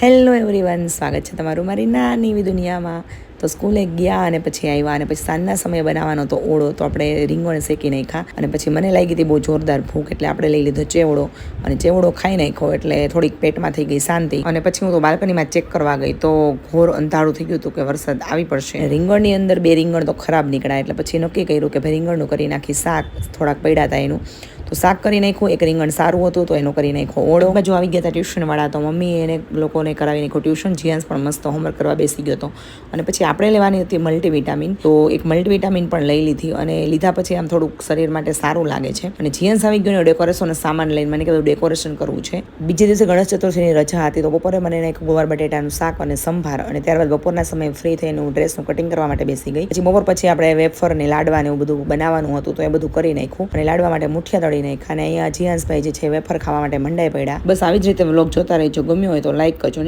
Hello everyone, સ્વાગત છે તમારું મારી નાની એવી દુનિયામાં. તો સ્કૂલે ગયા અને પછી આવ્યા અને પછી સાંજના સમયે બનાવવાનો તો ઓળો, તો આપણે રીંગણ શેકી નાખ્યા અને પછી મને લાગી હતી બહુ જોરદાર ભૂખ, એટલે આપણે લઈ લીધો ચેવડો અને ચેવડો ખાઈ નાખ્યો એટલે થોડીક પેટમાં થઈ ગઈ શાંતિ. અને પછી હું તો બાલ્કનીમાં ચેક કરવા ગઈ તો ઘોર અંધારું થઈ ગયું હતું કે વરસાદ આવી પડશે. રીંગણની અંદર 2 રીંગણ તો ખરાબ નીકળ્યા, એટલે પછી નક્કી કર્યું કે ભાઈ રીંગણનું કરી નાખી શાક. થોડાક પડ્યા હતા એનું તો શાક કરી નાખ્યું. એક રીંગણ સારું હતું તો એનું કરી નાખ્યો ઓળો. બાજુ આવી ગયા હતા ટ્યુશનવાળા, તો મમ્મી એને લોકોને કરાવી નાખ્યું ટ્યુશન. જીયાન્સ પણ મસ્ત હોમવર્ક કરવા બેસી ગયો હતો. અને પછી આપણે લેવાની હતી મલ્ટીવિટામિન, તો એક મલ્ટીવિટામિન પણ લઈ લીધી અને લીધા પછી આમ થોડુંક શરીર માટે સારું લાગે છે. અને જીયાન્સ આવી ગયો ડેકોરેશનનો સામાન લઈને, મને કીધું ડેકોરેશન કરવું છે. બીજે દિવસે ગણેશ ચતુર્થીની રજા હતી, તો બપોરે મને એક ગોવાર બટેટાનું શાક અને સંભાર, અને ત્યારબાદ બપોરના સમયે ફ્રી થઈને હું ડ્રેસનું કટિંગ કરવા માટે બેસી ગઈ. પછી બપોર પછી આપણે વેફર ને લાડવા ને એવું બધું બનાવવાનું હતું, તો એ બધું કરી નાખ્યું અને લાડવા માટે મુઠિયા તળી નાખ્યા. અને અહીંયા જીયાન્સભાઈ જે છે વેફર ખાવા માટે મંડાઈ પડ્યા. બસ આવી જ રીતે વ્લોગ જોતા રહેજો. ગમ્યો હોય તો લાઈક કરજો.